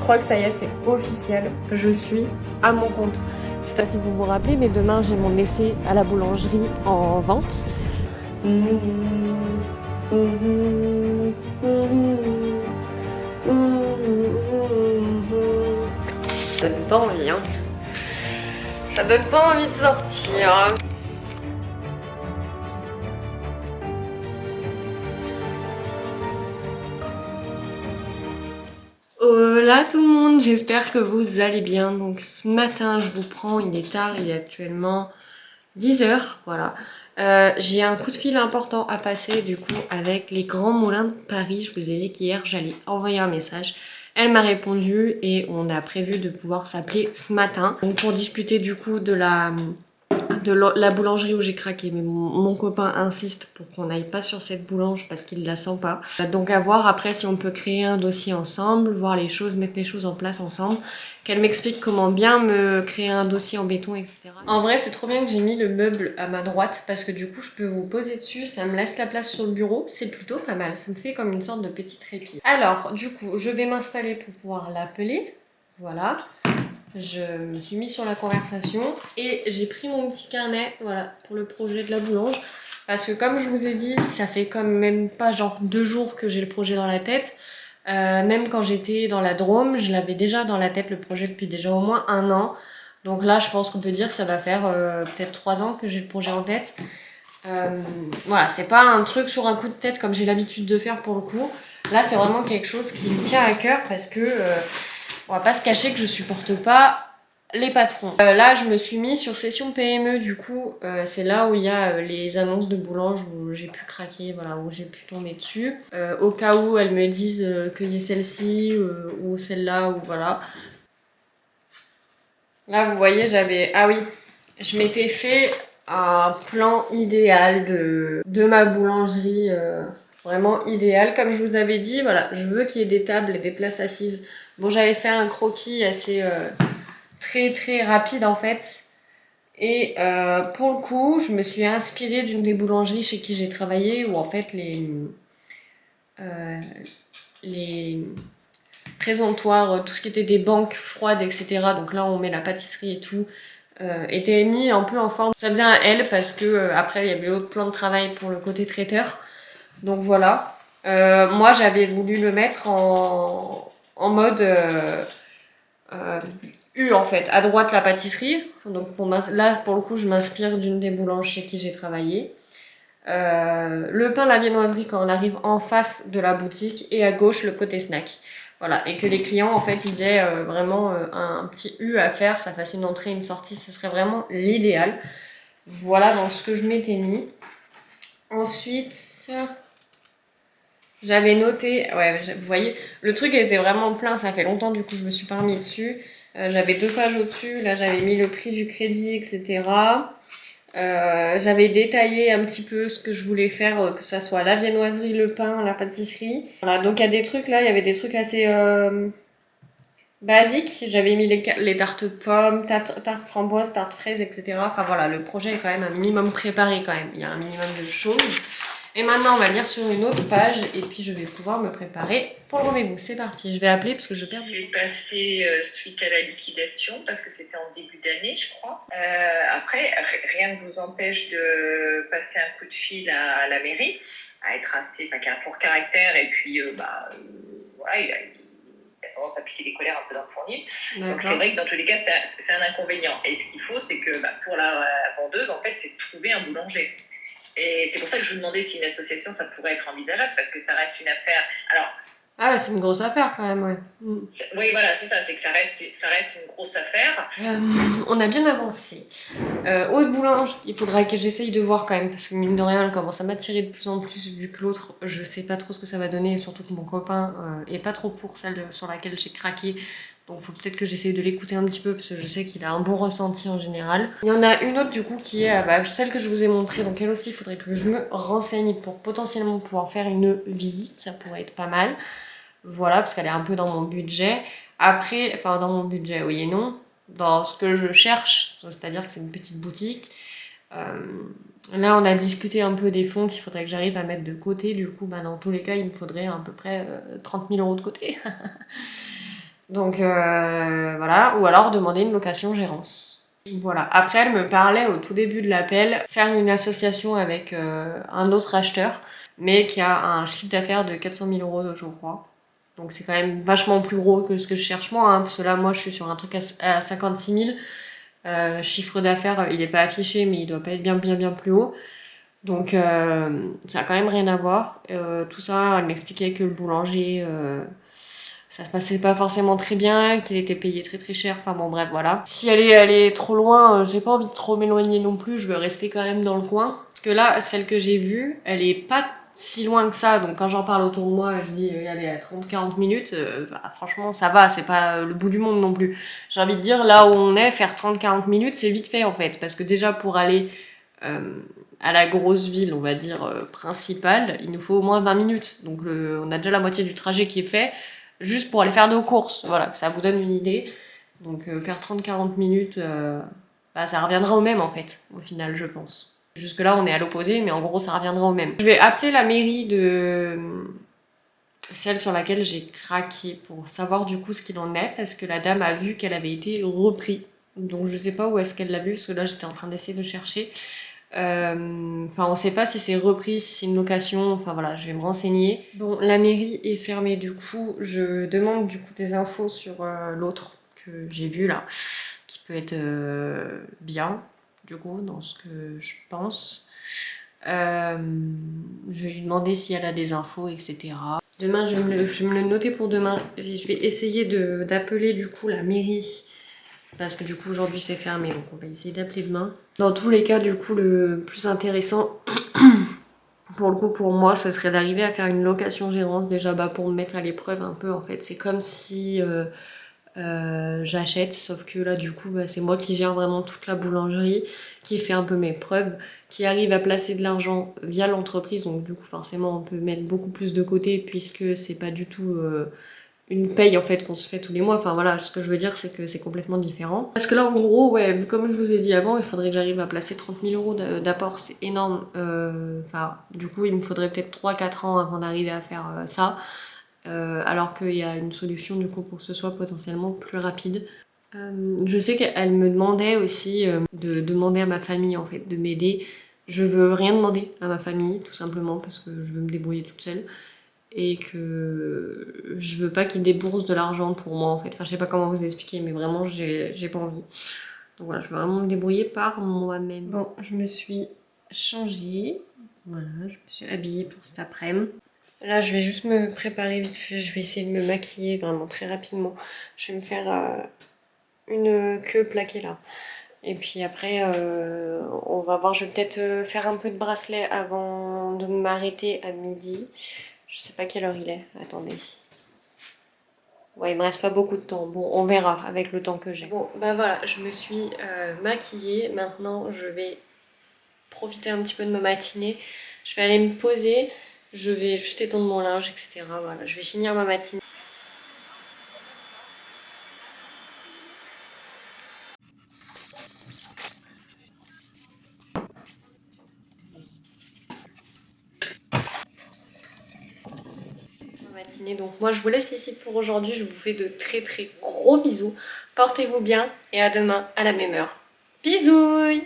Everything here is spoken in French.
crois que ça y est, c'est officiel. Je suis à mon compte. Je sais pas si vous vous rappelez, mais demain j'ai mon essai à la boulangerie en vente. Ça donne pas envie, hein. Ça donne pas envie de sortir. Hola tout le monde, j'espère que vous allez bien. Donc ce matin je vous prends, il est tard, il est actuellement 10h, voilà. J'ai un coup de fil important à passer du coup avec les Grands Moulins de Paris. Je vous ai dit qu'hier j'allais envoyer un message. Elle m'a répondu et on a prévu de pouvoir s'appeler ce matin. Donc pour discuter du coup de la boulangerie où j'ai craqué, mais mon copain insiste pour qu'on n'aille pas sur cette boulange parce qu'il la sent pas. Donc à voir après si on peut créer un dossier ensemble, voir les choses, mettre les choses en place ensemble, qu'elle m'explique comment bien me créer un dossier en béton, etc. En vrai c'est trop bien que j'ai mis le meuble à ma droite parce que du coup je peux vous poser dessus, ça me laisse la place sur le bureau, c'est plutôt pas mal, ça me fait comme une sorte de petit trépied. Alors du coup je vais m'installer pour pouvoir l'appeler, voilà. Je me suis mis sur la conversation et j'ai pris mon petit carnet, voilà, pour le projet de la boulange. Parce que comme je vous ai dit, ça fait quand même pas genre 2 jours que j'ai le projet dans la tête. Même quand j'étais dans la Drôme, je l'avais déjà dans la tête le projet depuis déjà au moins 1 an. Donc là, je pense qu'on peut dire que ça va faire peut-être 3 ans que j'ai le projet en tête. Voilà, c'est pas un truc sur un coup de tête comme j'ai l'habitude de faire pour le coup. Là, c'est vraiment quelque chose qui me tient à cœur parce que... on va pas se cacher que je supporte pas les patrons. Là, je me suis mis sur session PME, du coup, c'est là où il y a les annonces de boulange où j'ai pu craquer, voilà, où j'ai pu tomber dessus. Au cas où elles me disent qu'il y ait celle-ci ou celle-là, ou voilà. Là, vous voyez, j'avais... Ah oui, je m'étais fait un plan idéal de ma boulangerie, vraiment idéal. Comme je vous avais dit, voilà, je veux qu'il y ait des tables et des places assises. Bon, j'avais fait un croquis assez très rapide en fait. Et pour le coup, je me suis inspirée d'une des boulangeries chez qui j'ai travaillé où en fait les présentoirs, tout ce qui était des banques froides, etc. Donc là, on met la pâtisserie et tout. Était mis un peu en forme. Ça faisait un L parce que après il y avait l'autre plan de travail pour le côté traiteur. Donc voilà. Moi j'avais voulu le mettre en mode U en fait. À droite la pâtisserie. Donc là pour le coup je m'inspire d'une des boulanges chez qui j'ai travaillé. Le pain, la viennoiserie quand on arrive en face de la boutique et à gauche le côté snack. Voilà, et que les clients en fait ils aient vraiment un petit U à faire, ça fasse une entrée, une sortie, ce serait vraiment l'idéal. Voilà dans ce que je m'étais mis. Ensuite, j'avais noté, ouais, vous voyez, le truc était vraiment plein, ça fait longtemps du coup je me suis pas remis dessus. J'avais 2 pages au-dessus, là j'avais mis le prix du crédit, etc. J'avais détaillé un petit peu ce que je voulais faire, que ça soit la viennoiserie, le pain, la pâtisserie. Voilà, donc il y a des trucs là, il y avait des trucs assez basiques. J'avais mis les tartes pommes, tartes framboises, tartes fraises, etc. Enfin voilà, le projet est quand même un minimum préparé quand même. Il y a un minimum de choses. Et maintenant, on va lire sur une autre page et puis je vais pouvoir me préparer pour le rendez-vous. C'est parti, je vais appeler parce que je perds. C'est passé suite à la liquidation parce que c'était en début d'année, je crois. Après, rien ne vous empêche de passer un coup de fil à la mairie, à être assez, qui a un fort caractère et puis voilà, il a tendance à piquer des colères un peu dans le fournil. Donc c'est vrai que dans tous les cas, c'est un inconvénient. Et ce qu'il faut, c'est que pour la vendeuse, en fait, c'est de trouver un boulanger. Et c'est pour ça que je vous demandais si une association, ça pourrait être envisageable, parce que ça reste une affaire... Alors, ah, c'est une grosse affaire quand même, ouais. Oui, voilà, c'est ça, c'est que ça reste une grosse affaire. On a bien avancé. Autre boulange, il faudrait que j'essaye de voir quand même, parce que mine de rien, elle commence à m'attirer de plus en plus, vu que l'autre, je sais pas trop ce que ça va donner, et surtout que mon copain est pas trop pour celle sur laquelle j'ai craqué. Donc faut peut-être que j'essaye de l'écouter un petit peu, parce que je sais qu'il a un bon ressenti en général. Il y en a une autre du coup qui est celle que je vous ai montrée, donc elle aussi, il faudrait que je me renseigne pour potentiellement pouvoir faire une visite, ça pourrait être pas mal. Voilà, parce qu'elle est un peu dans mon budget. Après, enfin dans mon budget, oui et non. Dans ce que je cherche, c'est-à-dire que c'est une petite boutique. Là, on a discuté un peu des fonds qu'il faudrait que j'arrive à mettre de côté. Du coup, dans tous les cas, il me faudrait à peu près 30 000 € de côté. Donc voilà, ou alors demander une location gérance. Voilà. Après, elle me parlait au tout début de l'appel faire une association avec un autre acheteur, mais qui a un chiffre d'affaires de 400 000 euros, je crois. Donc c'est quand même vachement plus gros que ce que je cherche moi, hein, parce que là, moi, je suis sur un truc à 56 000. Chiffre d'affaires, il est pas affiché, mais il doit pas être bien plus haut. Donc ça a quand même rien à voir. Tout ça, elle m'expliquait que le boulanger, ça se passait pas forcément très bien, qu'il était payé très cher. Enfin bon, bref, voilà. Si elle est trop loin, j'ai pas envie de trop m'éloigner non plus. Je veux rester quand même dans le coin. Parce que là, celle que j'ai vue, elle est pas si loin que ça. Donc quand j'en parle autour de moi, je dis elle est à 30-40 minutes. Bah, franchement, ça va. C'est pas le bout du monde non plus. J'ai envie de dire, là où on est, faire 30-40 minutes, c'est vite fait en fait. Parce que déjà, pour aller à la grosse ville, on va dire, principale, il nous faut au moins 20 minutes. Donc on a déjà la moitié du trajet qui est fait, juste pour aller faire nos courses. Voilà, ça vous donne une idée. Donc faire 30-40 minutes, bah, ça reviendra au même en fait, au final, je pense. Jusque là, on est à l'opposé, mais en gros, ça reviendra au même. Je vais appeler la mairie de celle sur laquelle j'ai craqué pour savoir du coup ce qu'il en est, parce que la dame a vu qu'elle avait été reprise. Donc je sais pas où est-ce qu'elle l'a vu, parce que là j'étais en train d'essayer de chercher. Enfin, on sait pas si c'est repris, si c'est une location, enfin voilà, je vais me renseigner. Bon, la mairie est fermée, du coup, je demande du coup des infos sur l'autre que j'ai vu là, qui peut être bien, du coup, dans ce que je pense. Je vais lui demander si elle a des infos, etc. Demain, je vais me le noter pour demain. Je vais essayer d'appeler du coup la mairie. Parce que du coup aujourd'hui c'est fermé, donc on va essayer d'appeler demain. Dans tous les cas, du coup, le plus intéressant pour le coup pour moi, ce serait d'arriver à faire une location gérance déjà bah, pour me mettre à l'épreuve un peu en fait. C'est comme si j'achète, sauf que là du coup bah, c'est moi qui gère vraiment toute la boulangerie, qui fait un peu mes preuves, qui arrive à placer de l'argent via l'entreprise, donc du coup forcément on peut mettre beaucoup plus de côté puisque c'est pas du tout une paye en fait qu'on se fait tous les mois. Enfin voilà, ce que je veux dire c'est que c'est complètement différent. Parce que là en gros, ouais, comme je vous ai dit avant, il faudrait que j'arrive à placer 30 000 euros d'apport, c'est énorme. Enfin, du coup il me faudrait peut-être 3-4 ans avant d'arriver à faire ça. Alors qu'il y a une solution du coup pour que ce soit potentiellement plus rapide. Je sais qu'elle me demandait aussi de demander à ma famille en fait, de m'aider. Je veux rien demander à ma famille, tout simplement parce que je veux me débrouiller toute seule. Et que je veux pas qu'ils déboursent de l'argent pour moi en fait. Enfin, je sais pas comment vous expliquer, mais vraiment, j'ai pas envie. Donc voilà, je veux vraiment me débrouiller par moi-même. Bon, je me suis changée. Voilà, je me suis habillée pour cet après-midi. Là, je vais juste me préparer vite fait. Je vais essayer de me maquiller vraiment très rapidement. Je vais me faire une queue plaquée là. Et puis après, on va voir. Je vais peut-être faire un peu de bracelet avant de m'arrêter à midi. Je sais pas quelle heure il est. Attendez. Ouais, il me reste pas beaucoup de temps. Bon, on verra avec le temps que j'ai. Bon, bah voilà, je me suis maquillée. Maintenant, je vais profiter un petit peu de ma matinée. Je vais aller me poser. Je vais juste étendre mon linge, etc. Voilà, je vais finir ma matinée. Donc moi, je vous laisse ici pour aujourd'hui. Je vous fais de très gros bisous. Portez-vous bien et à demain à la même heure. Bisous!